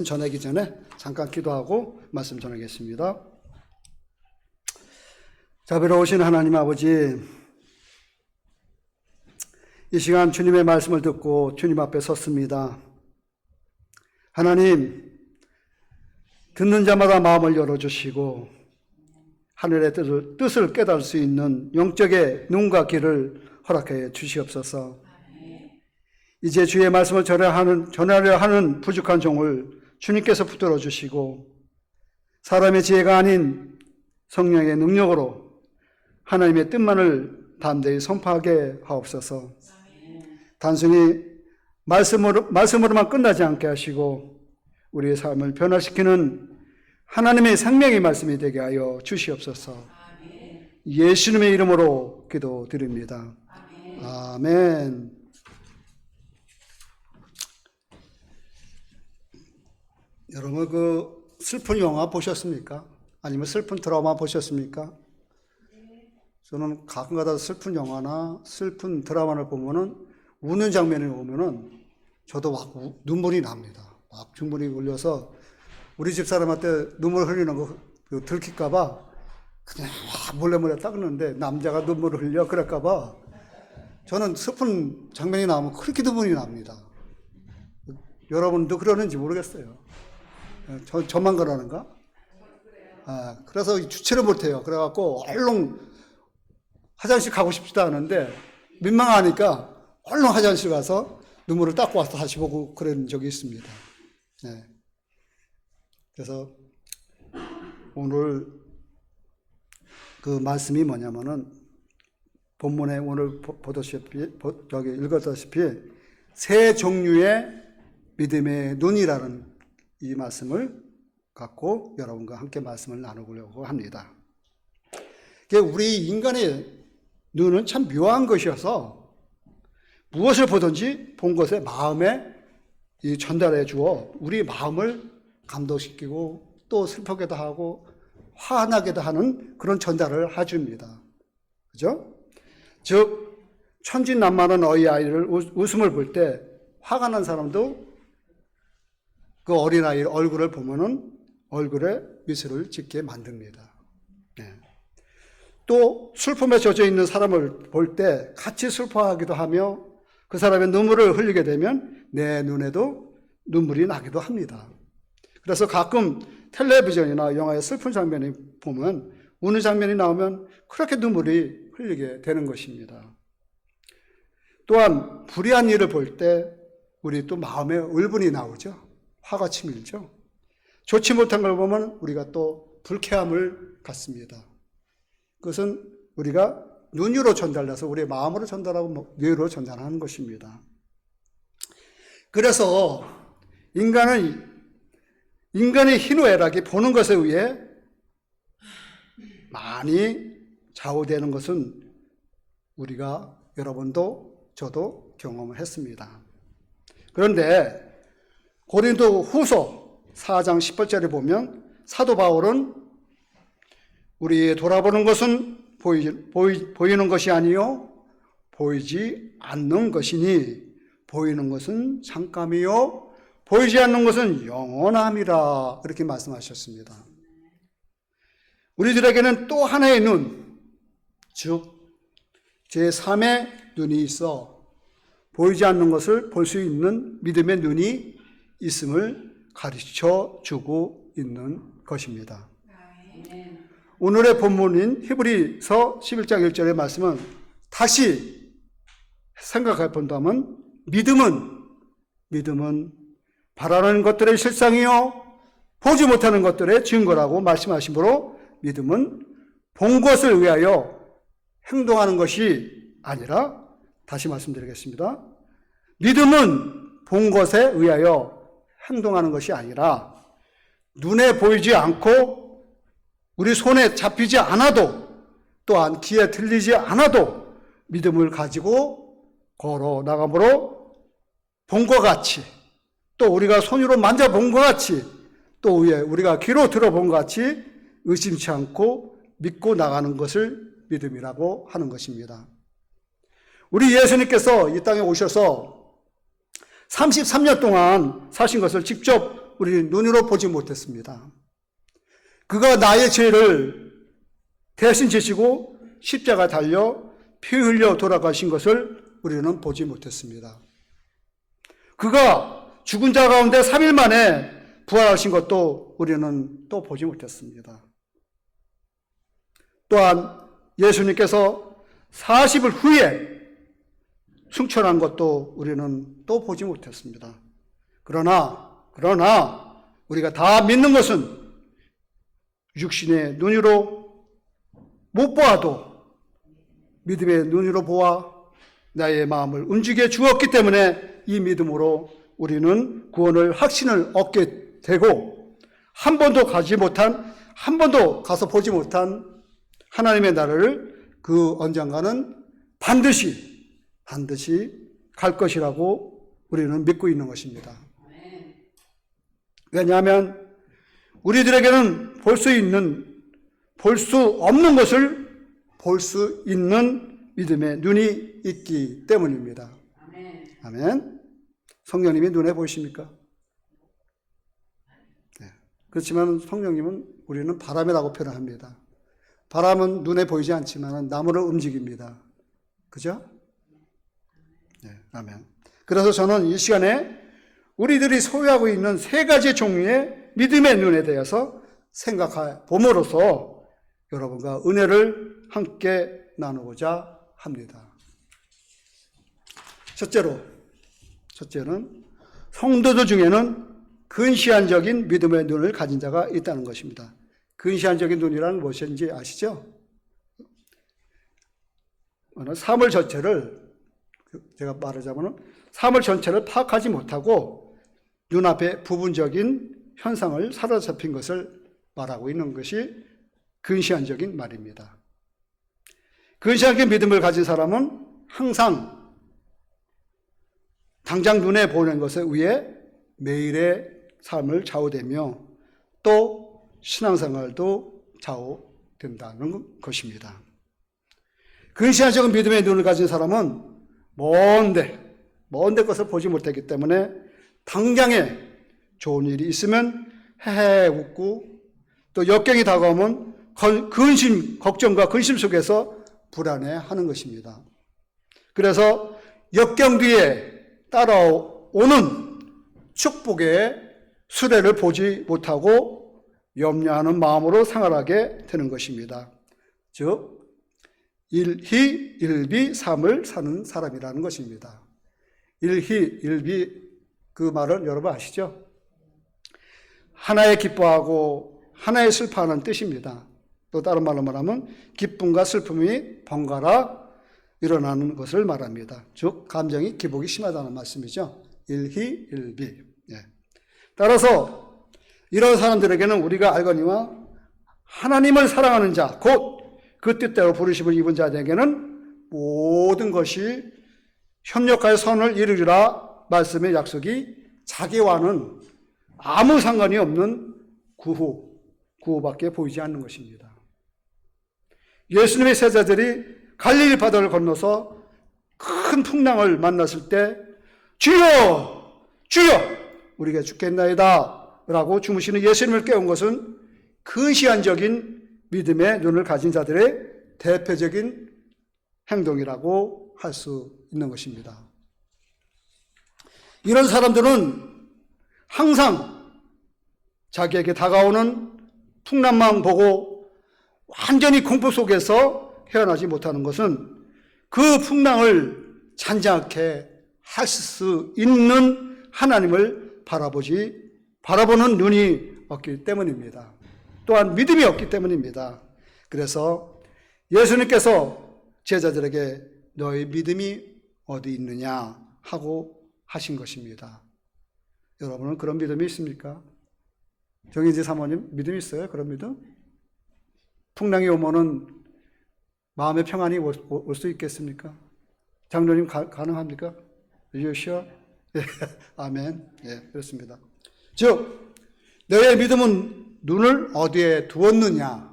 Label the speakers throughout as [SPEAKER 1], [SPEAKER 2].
[SPEAKER 1] 전하기 전에 잠깐 기도하고 말씀 전하겠습니다. 자비로우신 하나님 아버지, 이 시간 주님의 말씀을 듣고 주님 앞에 섰습니다. 하나님, 듣는 자마다 마음을 열어주시고 하늘의 뜻을 깨달을 수 있는 영적의 눈과 귀를 허락해 주시옵소서. 이제 주의 말씀을 전하려 하는 부족한 종을 주님께서 붙들어 주시고 사람의 지혜가 아닌 성령의 능력으로 하나님의 뜻만을 담대히 선포하게 하옵소서. 단순히 말씀으로만 끝나지 않게 하시고 우리의 삶을 변화시키는 하나님의 생명의 말씀이 되게 하여 주시옵소서. 예수님의 이름으로 기도드립니다. 아멘. 여러분, 슬픈 영화 보셨습니까? 아니면 슬픈 드라마 보셨습니까? 저는 가끔가다 슬픈 영화나 슬픈 드라마를 보면은 우는 장면이 오면은 저도 막 눈물이 납니다. 막 눈물이 흘려서 우리 집사람한테 눈물 흘리는 거 들킬까봐 그냥 몰래 닦는데 남자가 눈물을 흘려 그럴까봐 저는 슬픈 장면이 나오면 그렇게 눈물이 납니다. 여러분도 그러는지 모르겠어요. 저만 그러는가? 그래서 주체를 못해요. 그래갖고 얼른 화장실 가고 싶지도 않은데 민망하니까 얼른 화장실 가서 눈물을 닦고 와서 다시 보고 그런 적이 있습니다. 네. 그래서 오늘 그 말씀이 뭐냐면은 본문에 오늘 읽었다시피 세 종류의 믿음의 눈이라는 이 말씀을 갖고 여러분과 함께 말씀을 나누려고 합니다. 우리 인간의 눈은 참 묘한 것이어서 무엇을 보든지 본 것에 마음에 전달해 주어 우리 마음을 감동시키고 또 슬프게도 하고 화나게도 하는 그런 전달을 해줍니다. 그죠? 즉 천진난만한 어린아이를 웃음을 볼 때 화가 난 사람도 그 어린아이 얼굴을 보면은 얼굴에 미소를 짓게 만듭니다. 네. 또 슬픔에 젖어 있는 사람을 볼 때 같이 슬퍼하기도 하며 그 사람의 눈물을 흘리게 되면 내 눈에도 눈물이 나기도 합니다. 그래서 가끔 텔레비전이나 영화의 슬픈 장면이 보면 우는 장면이 나오면 그렇게 눈물이 흘리게 되는 것입니다. 또한 불의한 일을 볼 때 우리 또 마음에 울분이 나오죠. 화가 치밀죠. 좋지 못한 걸 보면 우리가 또 불쾌함을 갖습니다. 그것은 우리가 눈으로 전달해서 우리의 마음으로 전달하고 뇌로 전달하는 것입니다. 그래서 인간의 희노애락이 보는 것에 의해 많이 좌우되는 것은 우리가 여러분도 저도 경험을 했습니다. 그런데 고린도 후서 4장 10절에 보면 사도 바울은 우리 돌아보는 것은 보이는 것이 아니요 보이지 않는 것이니 보이는 것은 잠깐이요 보이지 않는 것은 영원함이라 그렇게 말씀하셨습니다. 우리들에게는 또 하나의 눈, 즉 제3의 눈이 있어 보이지 않는 것을 볼 수 있는 믿음의 눈이 있음을 가르쳐 주고 있는 것입니다. 오늘의 본문인 히브리서 11장 1절의 말씀은 다시 생각해 본다면 믿음은 바라는 것들의 실상이요 보지 못하는 것들의 증거라고 말씀하시므로 믿음은 본 것을 위하여 행동하는 것이 아니라, 다시 말씀드리겠습니다. 믿음은 본 것에 의하여 행동하는 것이 아니라 눈에 보이지 않고 우리 손에 잡히지 않아도 또한 귀에 들리지 않아도 믿음을 가지고 걸어 나가므로 본 것 같이 또 우리가 손으로 만져본 것 같이 또 우리가 귀로 들어본 것 같이 의심치 않고 믿고 나가는 것을 믿음이라고 하는 것입니다. 우리 예수님께서 이 땅에 오셔서 33년 동안 사신 것을 직접 우리 눈으로 보지 못했습니다. 그가 나의 죄를 대신 지시고 십자가 달려 피 흘려 돌아가신 것을 우리는 보지 못했습니다. 그가 죽은 자 가운데 3일 만에 부활하신 것도 우리는 또 보지 못했습니다. 또한 예수님께서 40일 후에 승천한 것도 우리는 또 보지 못했습니다. 그러나 우리가 다 믿는 것은 육신의 눈으로 못 보아도 믿음의 눈으로 보아 나의 마음을 움직여 주었기 때문에 이 믿음으로 우리는 구원을 확신을 얻게 되고 한 번도 가서 보지 못한 하나님의 나라를 그 언젠가는 반드시 갈 것이라고 우리는 믿고 있는 것입니다. 왜냐하면 우리들에게는 볼 수 없는 것을 볼 수 있는 믿음의 눈이 있기 때문입니다. 아멘. 성령님이 눈에 보이십니까? 네. 그렇지만 성령님은 우리는 바람이라고 표현합니다. 바람은 눈에 보이지 않지만 나무를 움직입니다. 그죠? 네, 아멘. 그래서 저는 이 시간에 우리들이 소유하고 있는 세 가지 종류의 믿음의 눈에 대해서 생각해 봄으로써 여러분과 은혜를 함께 나누고자 합니다. 첫째는 성도들 중에는 근시안적인 믿음의 눈을 가진 자가 있다는 것입니다. 근시안적인 눈이라는 무엇인지 아시죠? 삶을 전체를, 제가 말하자면 삶을 전체를 파악하지 못하고 눈앞에 부분적인 현상을 사로잡힌 것을 말하고 있는 것이 근시안적인 말입니다. 근시안적인 믿음을 가진 사람은 항상 당장 눈에 보이는 것에 의해 매일의 삶을 좌우되며 또 신앙생활도 좌우된다는 것입니다. 근시안적인 믿음의 눈을 가진 사람은 먼 데 것을 보지 못했기 때문에 당장에 좋은 일이 있으면 헤헤 웃고 또 역경이 다가오면 걱정과 근심 속에서 불안해하는 것입니다. 그래서 역경 뒤에 따라오는 축복의 수레를 보지 못하고 염려하는 마음으로 생활하게 되는 것입니다. 즉 일희 일비 삶을 사는 사람이라는 것입니다. 일희 일비, 그 말은 여러분 아시죠? 하나에 기뻐하고 하나에 슬퍼하는 뜻입니다. 또 다른 말로 말하면 기쁨과 슬픔이 번갈아 일어나는 것을 말합니다. 즉 감정이 기복이 심하다는 말씀이죠. 일희 일비. 예. 따라서 이런 사람들에게는 우리가 알거니와 하나님을 사랑하는 자, 곧 그 뜻대로 부르심을 입은 자에게는 모든 것이 협력하여 선을 이루리라 말씀의 약속이 자기와는 아무 상관이 없는 구호밖에 보이지 않는 것입니다. 예수님의 제자들이 갈릴리 바다를 건너서 큰 풍랑을 만났을 때 주여! 주여! 우리가 죽겠나이다 라고 주무시는 예수님을 깨운 것은 근시안적인 믿음의 눈을 가진 자들의 대표적인 행동이라고 할 수 있는 것입니다. 이런 사람들은 항상 자기에게 다가오는 풍랑만 보고 완전히 공포 속에서 헤어나지 못하는 것은 그 풍랑을 잔잔하게 할 수 있는 하나님을 바라보는 눈이 없기 때문입니다. 또한 믿음이 없기 때문입니다. 그래서 예수님께서 제자들에게 너의 믿음이 어디 있느냐 하고 하신 것입니다. 여러분은 그런 믿음이 있습니까? 정인지 사모님 믿음이 있어요? 그런 믿음? 풍랑이 오면은 마음의 평안이 올 수 있겠습니까? 장로님 가능합니까? You sure? 예, 아멘. 예, 그렇습니다. 즉 너의 믿음은 눈을 어디에 두었느냐?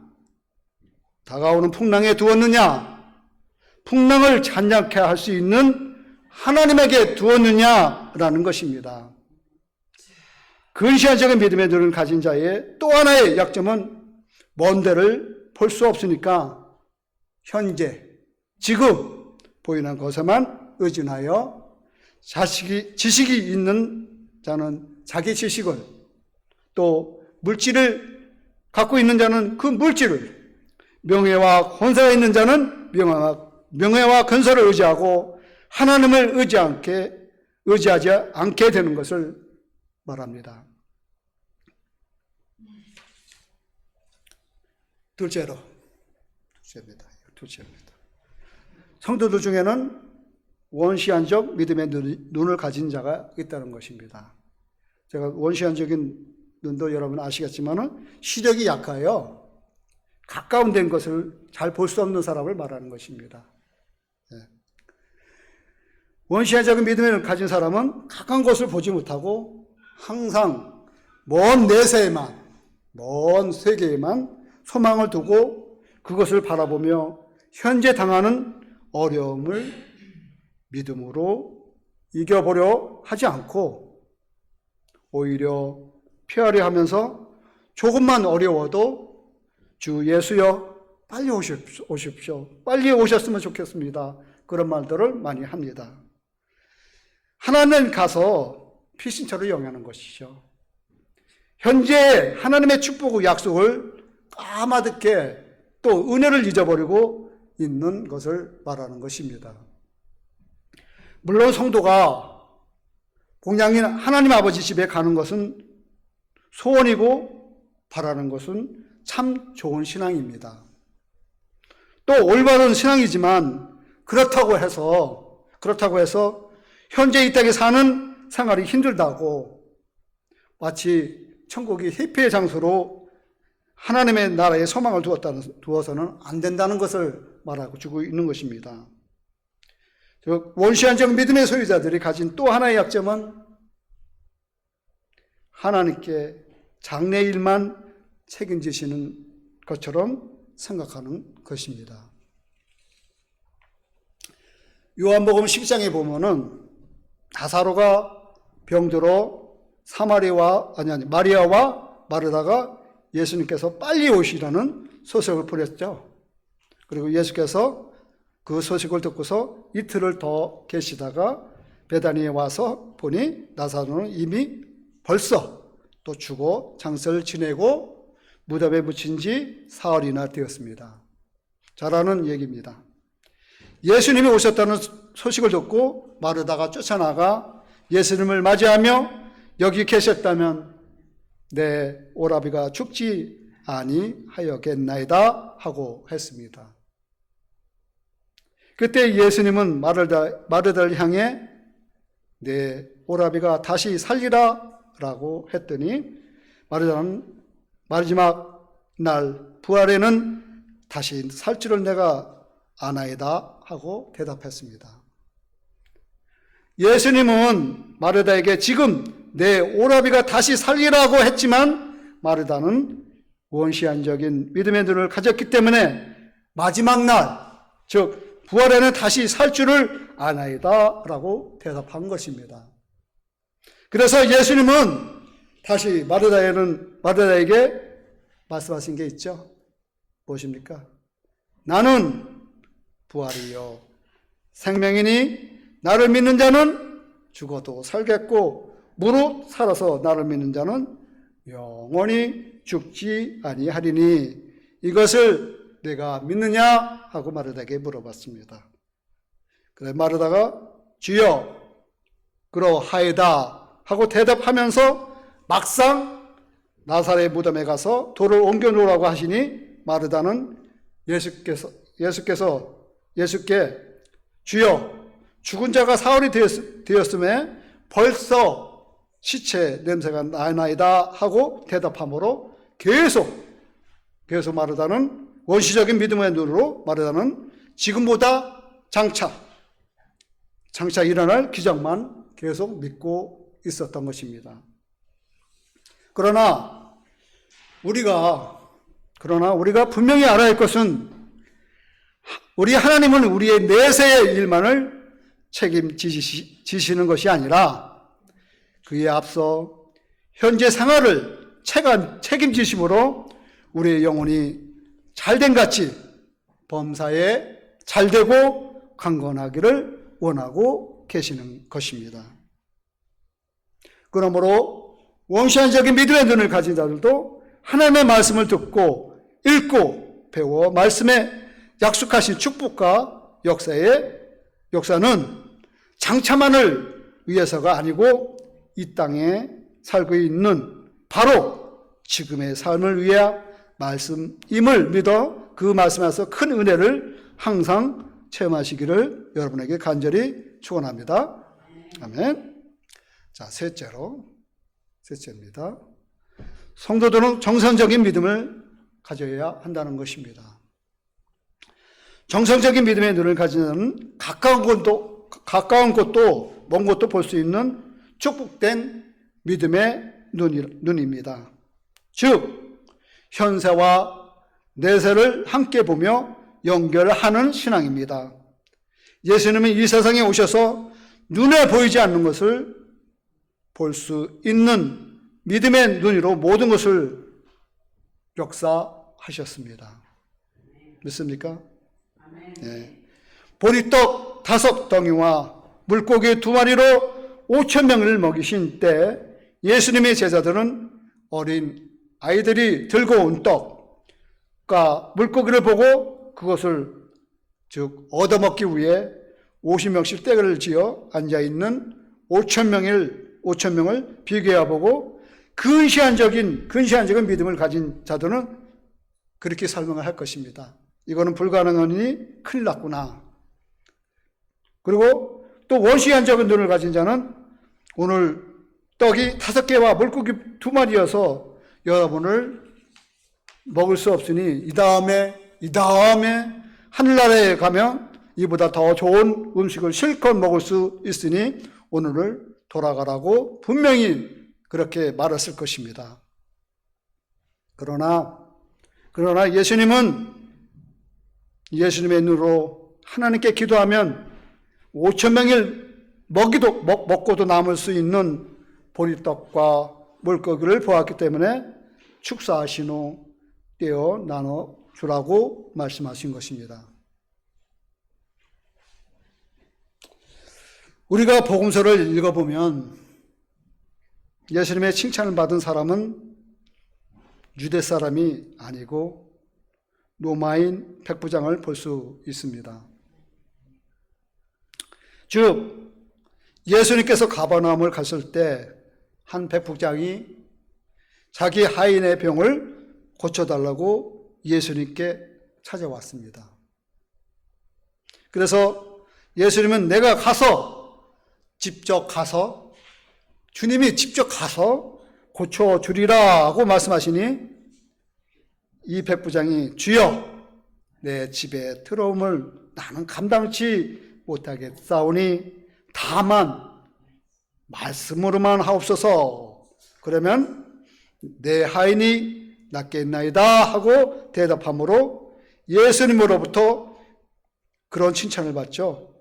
[SPEAKER 1] 다가오는 풍랑에 두었느냐? 풍랑을 잔잔케 할 수 있는 하나님에게 두었느냐라는 것입니다. 근시안적인 믿음의 눈을 가진 자의 또 하나의 약점은 먼 데를 볼 수 없으니까 현재, 지금 보이는 것에만 의존하여 지식이 있는 자는 자기 지식을, 또 물질을 갖고 있는 자는 그 물질을, 명예와 권세가 있는 자는 명예와 권세를 의지하고 하나님을 의지하지 않게 되는 것을 말합니다. 둘째입니다. 성도들 중에는 원시한적 믿음의 눈을 가진 자가 있다는 것입니다. 제가 원시한적인 눈도 여러분 아시겠지만 시력이 약하여 가까운 된 것을 잘 볼 수 없는 사람을 말하는 것입니다. 원시한적인 믿음을 가진 사람은 가까운 것을 보지 못하고 항상 먼 내세에만, 먼 세계에만 소망을 두고 그것을 바라보며 현재 당하는 어려움을 믿음으로 이겨보려 하지 않고 오히려 피하려 하면서 조금만 어려워도 주 예수여 빨리 오십시오. 빨리 오셨으면 좋겠습니다. 그런 말들을 많이 합니다. 하나님 가서 피신처를 영하는 것이죠. 현재 하나님의 축복의 약속을 까마득게 또 은혜를 잊어버리고 있는 것을 말하는 것입니다. 물론 성도가 본향인 하나님 아버지 집에 가는 것은 소원이고 바라는 것은 참 좋은 신앙입니다. 또 올바른 신앙이지만 그렇다고 해서 현재 이 땅에 사는 생활이 힘들다고 마치 천국이 회피의 장소로 하나님의 나라에 소망을 두어서는 안 된다는 것을 말하고 주고 있는 것입니다. 원시한적 믿음의 소유자들이 가진 또 하나의 약점은 하나님께 장래일만 책임지시는 것처럼 생각하는 것입니다. 요한복음 10장에 보면은 나사로가 병들어 마리아와 마르다가 예수님께서 빨리 오시라는 소식을 보냈죠. 그리고 예수께서 그 소식을 듣고서 이틀을 더 계시다가 베다니에 와서 보니 나사로는 이미 벌써 또 죽어 장사를 지내고 무덤에 묻힌 지 사흘이나 되었습니다. 자라는 얘기입니다. 예수님이 오셨다는 소식을 듣고 마르다가 쫓아나가 예수님을 맞이하며 여기 계셨다면 내 오라비가 죽지 아니하였겠나이다 하고 했습니다. 그때 예수님은 마르다를 향해 내 오라비가 다시 살리라 라고 했더니 마르다는 마지막 날 부활에는 다시 살 줄을 내가 아나이다 하고 대답했습니다. 예수님은 마르다에게 지금 내 오라비가 다시 살리라고 했지만 마르다는 원시한적인 믿음의 눈을 가졌기 때문에 마지막 날, 즉 부활에는 다시 살 줄을 아나이다 라고 대답한 것입니다. 그래서 예수님은 다시 마르다에게 말씀하신 게 있죠. 무엇입니까? 나는 부활이요 생명이니 나를 믿는 자는 죽어도 살겠고 무릇 살아서 나를 믿는 자는 영원히 죽지 아니하리니 이것을 내가 믿느냐 하고 마르다에게 물어봤습니다. 그래 마르다가 주여 그러하이다 하고 대답하면서 막상 나사렛 무덤에 가서 돌을 옮겨 놓으라고 하시니 마르다는 예수께 주여 죽은 자가 사흘이 되었음에 벌써 시체 냄새가 나나이다 하고 대답하므로 계속 마르다는 원시적인 믿음의 눈으로 마르다는 지금보다 장차 일어날 기적만 계속 믿고 있었던 것입니다. 그러나 우리가 분명히 알아야 할 것은 우리 하나님은 우리의 내세의 일만을 책임지시는 것이 아니라 그에 앞서 현재 생활을 책임지심으로 우리의 영혼이 잘된 같이 범사에 잘되고 강건하기를 원하고 계시는 것입니다. 그러므로 원시한적인 믿음의 눈을 가진 자들도 하나님의 말씀을 듣고 읽고 배워 말씀에 약속하신 축복과 역사는 장차만을 위해서가 아니고 이 땅에 살고 있는 바로 지금의 삶을 위해 말씀임을 믿어 그 말씀에서 큰 은혜를 항상 체험하시기를 여러분에게 간절히 축원합니다. 아멘. 자, 셋째입니다. 성도들은 정상적인 믿음을 가져야 한다는 것입니다. 정상적인 믿음의 눈을 가진 자는 가까운 곳도 먼 곳도 볼 수 있는 축복된 믿음의 눈입니다. 즉 현세와 내세를 함께 보며 연결하는 신앙입니다. 예수님은 이 세상에 오셔서 눈에 보이지 않는 것을 볼 수 있는 믿음의 눈으로 모든 것을 역사하셨습니다. 믿습니까? 네. 보리떡 5덩이와 물고기 2마리로 5,000명을 먹이신 때 예수님의 제자들은 어린 아이들이 들고 온 떡과 물고기를 보고 그것을 즉 얻어먹기 위해 50명씩 떼를 지어 앉아있는 5,000명을 비교해보고 근시안적인 믿음을 가진 자들은 그렇게 설명을 할 것입니다. 이거는 불가능하니 큰일 났구나. 그리고 또 원시한적인 눈을 가진 자는 오늘 떡이 5개와 물고기 2마리여서 여러분을 먹을 수 없으니 이 다음에 하늘나라에 가면 이보다 더 좋은 음식을 실컷 먹을 수 있으니 오늘을 돌아가라고 분명히 그렇게 말했을 것입니다. 그러나 예수님의 눈으로 하나님께 기도하면 5,000명을 먹고도 남을 수 있는 보리떡과 물고기를 보았기 때문에 축사하신 후 떼어 나눠 주라고 말씀하신 것입니다. 우리가 복음서를 읽어보면 예수님의 칭찬을 받은 사람은 유대 사람이 아니고 로마인 백부장을 볼 수 있습니다. 즉 예수님께서 가버나움을 갔을 때 한 백부장이 자기 하인의 병을 고쳐달라고 예수님께 찾아왔습니다. 그래서 예수님은 주님이 직접 가서 고쳐주리라고 말씀하시니 이 백부장이 주여 내 집에 들어옴을 나는 감당치 못하겠사오니 다만 말씀으로만 하옵소서. 그러면 내 하인이 낫겠나이다 하고 대답함으로 예수님으로부터 그런 칭찬을 받죠.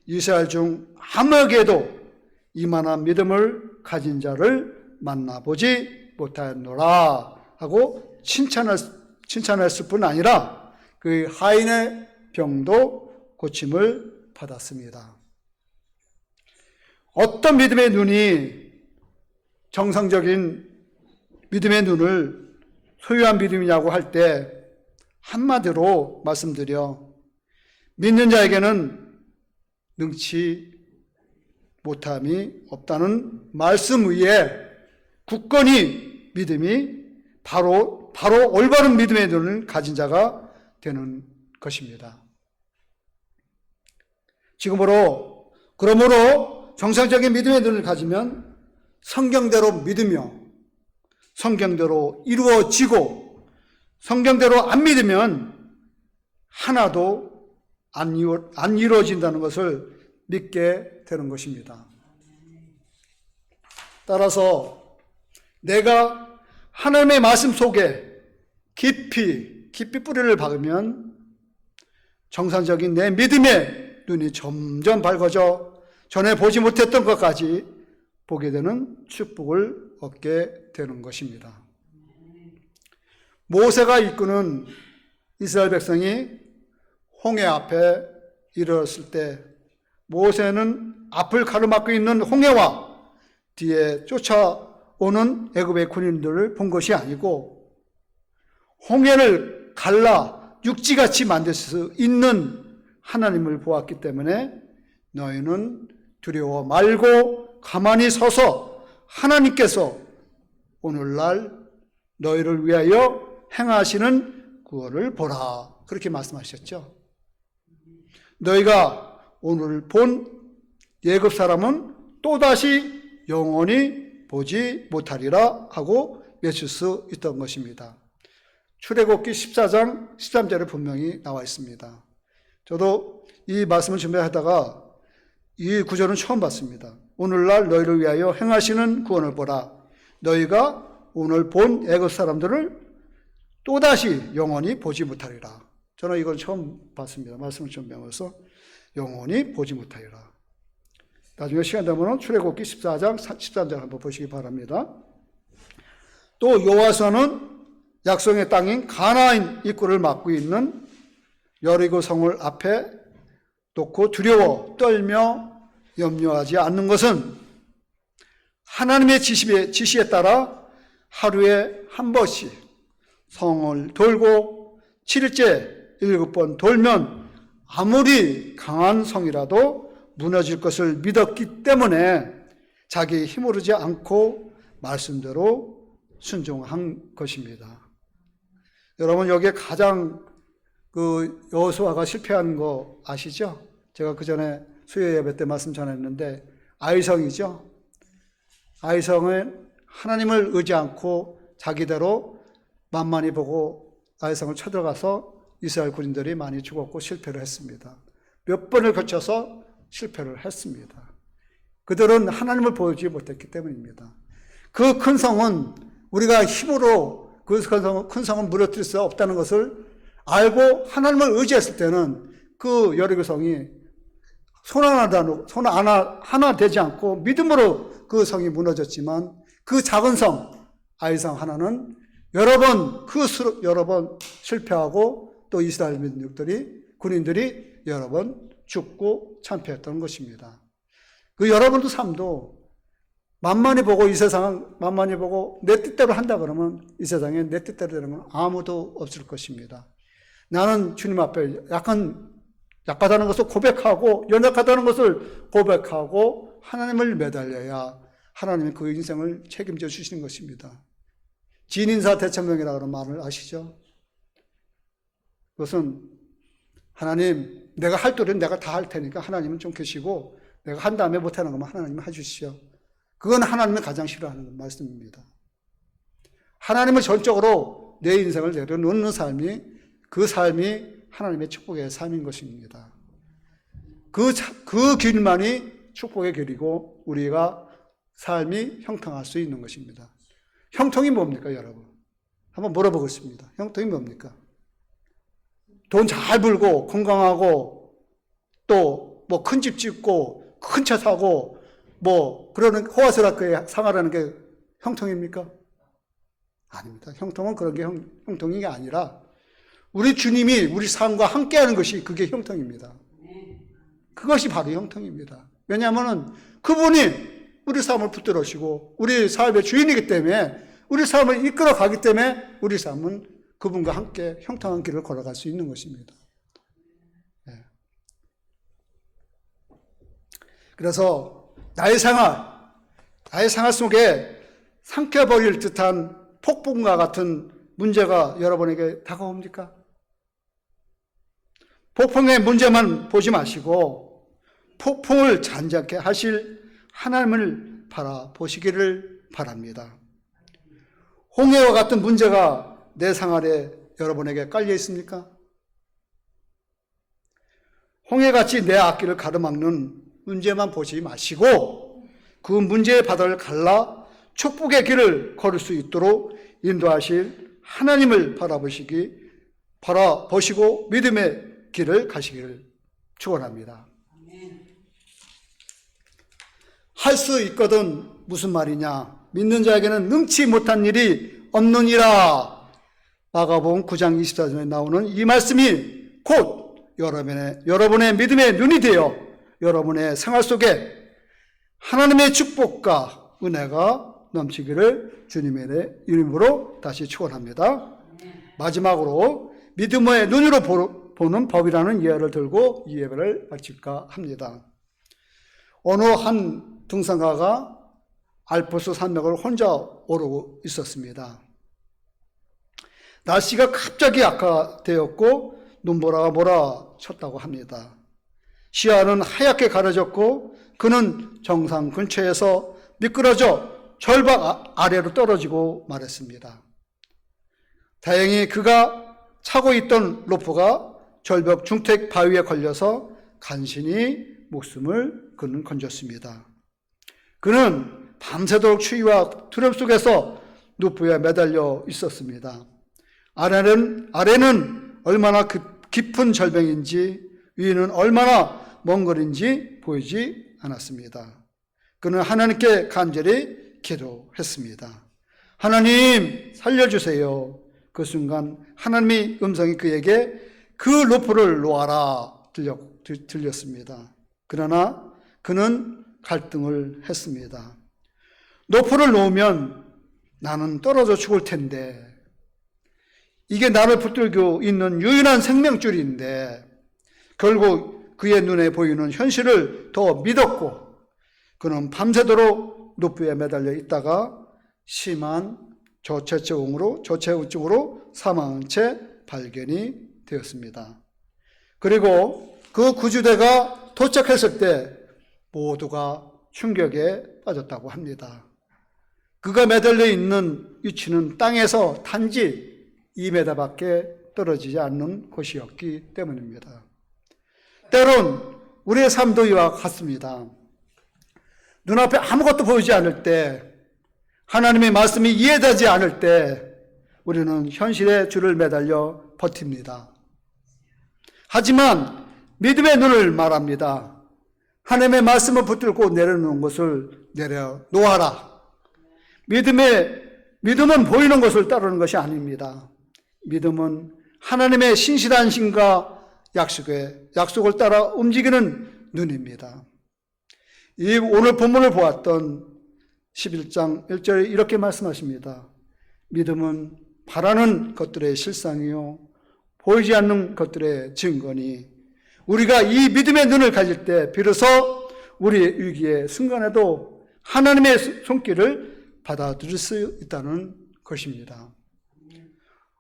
[SPEAKER 1] 이스라엘 중 아무에게도 이만한 믿음을 가진 자를 만나보지 못하였노라 하고 칭찬했을 뿐 아니라 그 하인의 병도 고침을 받았습니다. 어떤 믿음의 눈이 정상적인 믿음의 눈을 소유한 믿음이냐고 할 때 한마디로 말씀드려 믿는 자에게는 능치 못함이 없다는 말씀 위에 굳건히 믿음이 바로 올바른 믿음의 눈을 가진 자가 되는 것입니다. 그러므로 정상적인 믿음의 눈을 가지면 성경대로 믿으며 성경대로 이루어지고 성경대로 안 믿으면 하나도 안 이루어진다는 것을 믿게 되는 것입니다. 따라서 내가 하나님의 말씀 속에 깊이 뿌리를 박으면 정상적인 내 믿음의 눈이 점점 밝아져 전에 보지 못했던 것까지 보게 되는 축복을 얻게 되는 것입니다. 모세가 이끄는 이스라엘 백성이 홍해 앞에 이르렀을 때 모세는 앞을 가로막고 있는 홍해와 뒤에 쫓아오는 애굽의 군인들을 본 것이 아니고 홍해를 갈라 육지같이 만들 수 있는 하나님을 보았기 때문에 너희는 두려워 말고 가만히 서서 하나님께서 오늘날 너희를 위하여 행하시는 구원을 보라. 그렇게 말씀하셨죠. 너희가 오늘 본 애굽 사람은 또다시 영원히 보지 못하리라 하고 외칠 수 있던 것입니다. 출애굽기 14장 13절에 분명히 나와 있습니다. 저도 이 말씀을 준비하다가 이 구절은 처음 봤습니다. 오늘날 너희를 위하여 행하시는 구원을 보라. 너희가 오늘 본 애굽 사람들을 또다시 영원히 보지 못하리라. 저는 이건 처음 봤습니다. 말씀을 좀 배워서 영원히 보지 못하리라. 나중에 시간 되면 출애굽기 14장 13절 한번 보시기 바랍니다. 또 여호와서는 약속의 땅인 가나안 입구를 막고 있는 여리고 성을 앞에 놓고 두려워 떨며 염려하지 않는 것은 하나님의 지시에 따라 하루에 한 번씩 성을 돌고 7일째 7번 돌면 아무리 강한 성이라도 무너질 것을 믿었기 때문에 자기 힘오르지 않고 말씀대로 순종한 것입니다. 여러분 여기에 가장 여호수아가 실패한 거 아시죠? 제가 그 전에 수요 예배 때 말씀 전했는데 아이성이죠. 아이성은 하나님을 의지 않고 자기대로 만만히 보고 아이성을 쳐들어가서 이스라엘 군인들이 많이 죽었고 실패를 했습니다. 몇 번을 거쳐서 실패를 했습니다. 그들은 하나님을 보지 못했기 때문입니다. 그 큰 성은 우리가 힘으로 그 큰 성은 무너뜨릴 수 없다는 것을 알고 하나님을 의지했을 때는 그 여리고 성이 손 하나 되지 않고 믿음으로 그 성이 무너졌지만 그 작은 성 아이성 하나는 여러 번 실패하고 또 이스라엘 군인들이 여러 번 죽고 참패했던 것입니다. 그 여러분도 삶도 만만히 보고 이 세상은 만만히 보고 내 뜻대로 한다 그러면 이 세상에 내 뜻대로 되는 건 아무도 없을 것입니다. 나는 주님 앞에 약하다는 것을 고백하고 연약하다는 것을 고백하고 하나님을 매달려야 하나님이 그 인생을 책임져 주시는 것입니다. 진인사 대천명이라는 말을 아시죠? 그것은 하나님 내가 할 도리는 내가 다 할 테니까 하나님은 좀 계시고 내가 한 다음에 못하는 것만 하나님은 해주시오. 그건 하나님이 가장 싫어하는 말씀입니다. 하나님을 전적으로 내 인생을 내려놓는 삶이 그 삶이 하나님의 축복의 삶인 것입니다. 그 길만이 축복의 길이고 우리가 삶이 형통할 수 있는 것입니다. 형통이 뭡니까 여러분? 한번 물어보겠습니다. 형통이 뭡니까? 돈 잘 벌고 건강하고 또 뭐 큰 집 짓고 큰 차 사고 뭐 그러는 호화스럽게 생활하는 게 형통입니까? 아닙니다. 형통은 그런 게 형통이 아니라 우리 주님이 우리 삶과 함께하는 것이 그게 형통입니다. 그것이 바로 형통입니다. 왜냐하면 그분이 우리 삶을 붙들으시고 우리 삶의 주인이기 때문에 우리 삶을 이끌어 가기 때문에 우리 삶은 그분과 함께 형통한 길을 걸어갈 수 있는 것입니다. 그래서 나의 생활 속에 삼켜버릴 듯한 폭풍과 같은 문제가 여러분에게 다가옵니까? 폭풍의 문제만 보지 마시고 폭풍을 잔잔케 하실 하나님을 바라보시기를 바랍니다. 홍해와 같은 문제가 내 생활에 여러분에게 깔려 있습니까? 홍해같이 내 앞길을 가로막는 문제만 보지 마시고 그 문제의 바다를 갈라 축복의 길을 걸을 수 있도록 인도하실 하나님을 바라보시고 믿음의 길을 가시기를 축원합니다. 할 수 있거든 무슨 말이냐? 믿는 자에게는 능치 못한 일이 없느니라. 마가복음 9장 24절에 나오는 이 말씀이 곧 여러분의 믿음의 눈이 되어 여러분의 생활 속에 하나님의 축복과 은혜가 넘치기를 주님의 이름으로 다시 축원합니다. 마지막으로 믿음의 눈으로 보는 법이라는 예를 들고 이 예배를 마칠까 합니다. 어느 한 등산가가 알프스 산맥을 혼자 오르고 있었습니다. 날씨가 갑자기 악화되었고 눈보라가 몰아쳤다고 합니다. 시야는 하얗게 가려졌고 그는 정상 근처에서 미끄러져 절벽 아래로 떨어지고 말했습니다. 다행히 그가 차고 있던 로프가 절벽 중택 바위에 걸려서 간신히 목숨을 그는 건졌습니다. 그는 밤새도록 추위와 두려움 속에서 루프에 매달려 있었습니다. 아래는 얼마나 깊은 절벽인지 위는 얼마나 먼 거리인지 보이지 않았습니다. 그는 하나님께 간절히 기도했습니다. 하나님 살려주세요. 그 순간 하나님의 음성이 그에게 그 로프를 놓아라 들렸습니다. 그러나 그는 갈등을 했습니다. 로프를 놓으면 나는 떨어져 죽을 텐데 이게 나를 붙들고 있는 유일한 생명줄인데 결국 그의 눈에 보이는 현실을 더 믿었고 그는 밤새도록 로프에 매달려 있다가 심한 저체온증으로 사망한 채 발견이 되었습니다. 그리고 그 구조대가 도착했을 때 모두가 충격에 빠졌다고 합니다. 그가 매달려 있는 위치는 땅에서 단지 2m밖에 떨어지지 않는 곳이었기 때문입니다. 때론 우리의 삶도 이와 같습니다. 눈앞에 아무것도 보이지 않을 때, 하나님의 말씀이 이해되지 않을 때 우리는 현실의 줄을 매달려 버팁니다. 하지만 믿음의 눈을 말합니다. 하나님의 말씀을 붙들고 내려놓은 것을 내려놓아라. 믿음은 보이는 것을 따르는 것이 아닙니다. 믿음은 하나님의 신실한 신과 약속을 따라 움직이는 눈입니다. 이 오늘 본문을 보았던 11장 1절에 이렇게 말씀하십니다. 믿음은 바라는 것들의 실상이요 보이지 않는 것들의 증거니 우리가 이 믿음의 눈을 가질 때 비로소 우리의 위기의 순간에도 하나님의 손길을 받아들일 수 있다는 것입니다.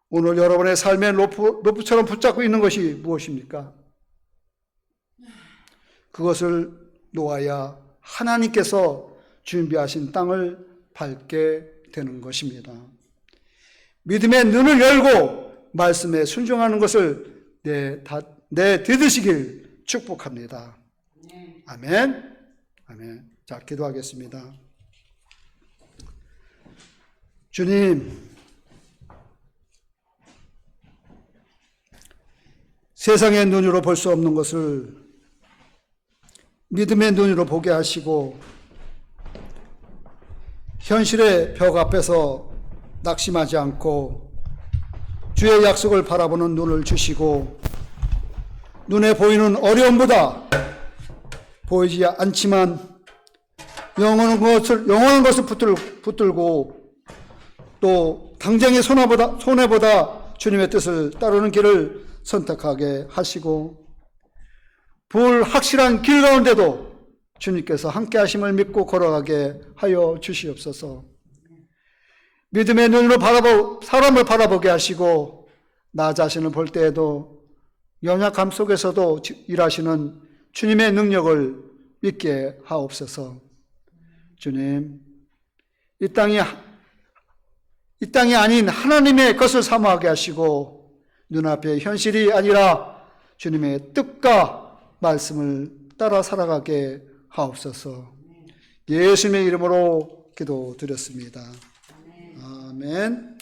[SPEAKER 1] 오늘 여러분의 삶의 로프처럼 붙잡고 있는 것이 무엇입니까? 그것을 놓아야 하나님께서 준비하신 땅을 밟게 되는 것입니다. 믿음의 눈을 열고 말씀에 순종하는 것을 내딛으시길 축복합니다. 아멘. 아멘. 자, 기도하겠습니다. 주님, 세상의 눈으로 볼 수 없는 것을 믿음의 눈으로 보게 하시고 현실의 벽 앞에서 낙심하지 않고 주의 약속을 바라보는 눈을 주시고 눈에 보이는 어려움보다 보이지 않지만 영원한 것을 붙들고 또 당장의 손해보다 주님의 뜻을 따르는 길을 선택하게 하시고 불확실한 길 가운데도 주님께서 함께 하심을 믿고 걸어가게 하여 주시옵소서. 믿음의 눈으로 사람을 바라보게 하시고 나 자신을 볼 때에도 연약함 속에서도 일하시는 주님의 능력을 믿게 하옵소서. 주님, 이 땅이 아닌 하나님의 것을 사모하게 하시고 눈앞의 현실이 아니라 주님의 뜻과 말씀을 따라 살아가게 하옵소서. 예수님의 이름으로 기도드렸습니다. 아멘.